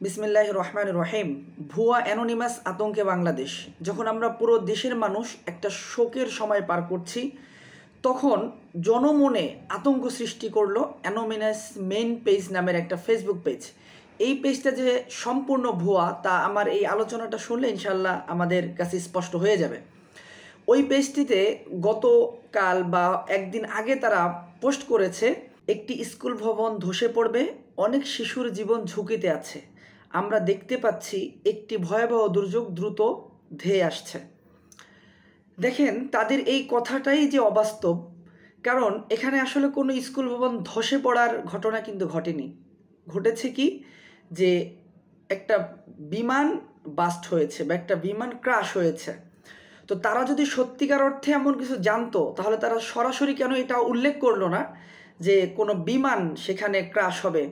বিসমিল্লাহির রহমানির রহিম। ভুয়া অ্যানোনিমাস আতঙ্কে বাংলাদেশ। যখন আমরা পুরো দেশের মানুষ একটা শোকের সময় পার করছি, তখন জনমনে আতঙ্ক সৃষ্টি করলো অ্যানোনিমাস মেইন পেজ নামের একটা ফেসবুক পেজ। এই পেজটা যে সম্পূর্ণ ভুয়া তা আমার এই আলোচনাটা শুনলে ইনশাল্লাহ আমাদের কাছে স্পষ্ট হয়ে যাবে। ওই পেজটিতে গতকাল বা একদিন আগে তারা পোস্ট করেছে, একটি স্কুল ভবন ধসে পড়বে, অনেক শিশুর জীবন ঝুঁকিতে আছে, আমরা দেখতে পাচ্ছি একটি ভয়াবহ দুর্যোগ দ্রুত ধেয়ে আসছে। দেখেন, তাদের এই কথাটাই যে অবাস্তব, কারণ এখানে আসলে কোনো স্কুল ভবন ধসে পড়ার ঘটনা কিন্তু ঘটেনি। ঘটেছে কি, যে একটা বিমান বাস্ট হয়েছে বা একটা বিমান ক্রাশ হয়েছে। তো তারা যদি সত্যিকার অর্থে এমন কিছু জানতো, তাহলে তারা সরাসরি কেন এটা উল্লেখ করলো না যে কোনো বিমান সেখানে ক্রাশ হবে,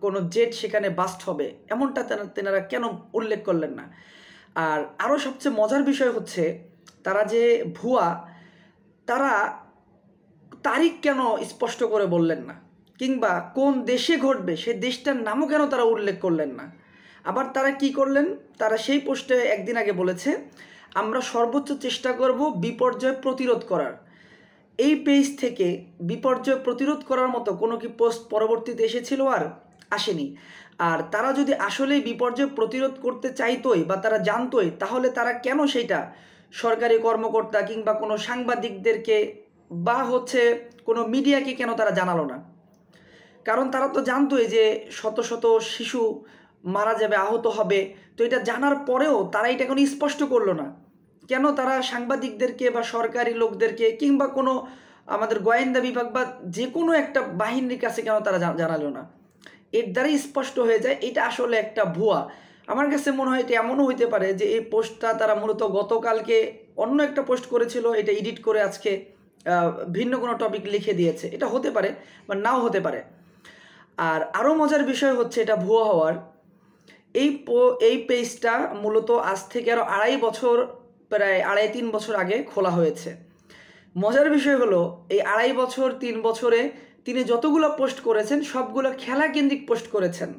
কোনো জেট সেখানে বাস্ট হবে, এমনটা তেনারা কেন উল্লেখ করলেন না? আর আরও সবচেয়ে মজার বিষয় হচ্ছে, তারা যে ভুয়া, তারা তারিখ কেন স্পষ্ট করে বললেন না, কিংবা কোন দেশে ঘটবে সে দেশটার নামও কেন তারা উল্লেখ করলেন না? আবার তারা কি করলেন, তারা সেই পোস্টে একদিন আগে বলেছে, আমরা সর্বোচ্চ চেষ্টা করব বিপর্যয় প্রতিরোধ করার। এই পেজ থেকে বিপর্যয় প্রতিরোধ করার মতো কোনো কি পোস্ট পরবর্তীতে এসেছিল? আর আসেনি। আর তারা যদি আসলেই বিপর্যয় প্রতিরোধ করতে চাইতোই বা তারা জানতোই, তাহলে তারা কেন সেইটা সরকারি কর্মকর্তা কিংবা কোনো সাংবাদিকদেরকে বা কোনো মিডিয়াকে কেন তারা জানালো না? কারণ তারা তো জানতোই যে শত শত শিশু মারা যাবে, আহত হবে। তো এটা জানার পরেও তারা এটা কোনো স্পষ্ট করলো না কেন? তারা সাংবাদিকদেরকে বা সরকারি লোকদেরকে কিংবা কোনো আমাদের গোয়েন্দা বিভাগ বা যে কোনো একটা বাহিনীর কাছে কেন তারা জানালো না? এর দ্বারাই স্পষ্ট হয়ে যায় এটা আসলে একটা ভুয়া। আমার কাছে মনে হয় এটা এমনও হইতে পারে যে এই পোস্টটা তারা মূলত গতকালকে অন্য একটা পোস্ট করেছিল, এটা এডিট করে আজকে ভিন্ন কোনো টপিক লিখে দিয়েছে। এটা হতে পারে বা নাও হতে পারে। আর আরও মজার বিষয় হচ্ছে, এটা ভুয়া হওয়ার এই পেজটা মূলত আজ থেকে আরও 2.5 বছর, প্রায় 2.5-3 বছর আগে খোলা হয়েছে। মজার বিষয় হলো, এই 2.5 বছর 3 বছরে তিনি যতগুলো পোস্ট করেছেন সবগুলো খেলা কেন্দ্রিক পোস্ট করেছেন।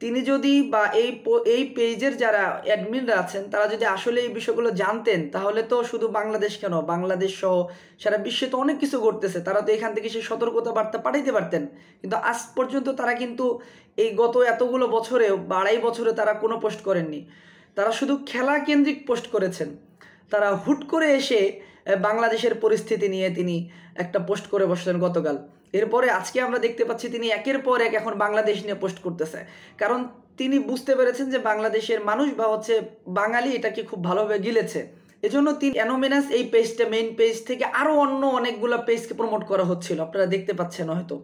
তিনি যদি বা এই পেজের যারা অ্যাডমিনরা আছেন তারা যদি আসলে এই বিষয়গুলো জানতেন, তাহলে তো শুধু বাংলাদেশ কেন, বাংলাদেশ সহ সারা বিশ্বে তো অনেক কিছু ঘটতেছে, তারা তো এখান থেকে সেই সতর্কতা বার্তা পাঠাইতে পারতেন। কিন্তু আজ পর্যন্ত তারা কিন্তু এই গত এতগুলো বছরে বা 2.5 বছরে তারা কোনো পোস্ট করেননি। তারা শুধু খেলা কেন্দ্রিক পোস্ট করেছেন। তারা হুট করে এসে বাংলাদেশের পরিস্থিতি নিয়ে তিনি একটা পোস্ট করে বসলেন গতকাল। এরপরে আজকে আমরা দেখতে পাচ্ছি তিনি একের পর এক এখন বাংলাদেশ নিয়ে পোস্ট করতেছে। কারণ তিনি বুঝতে পেরেছেন যে বাংলাদেশের মানুষ বা বাঙালি এটাকে খুব ভালোভাবে গিলেছে। এজন্য তিনি অ্যানোনিমাস এই পেজটা মেইন পেজ থেকে আরও অন্য অনেকগুলো পেজকে প্রমোট করা হচ্ছিল, আপনারা দেখতে পাচ্ছেন হয়তো।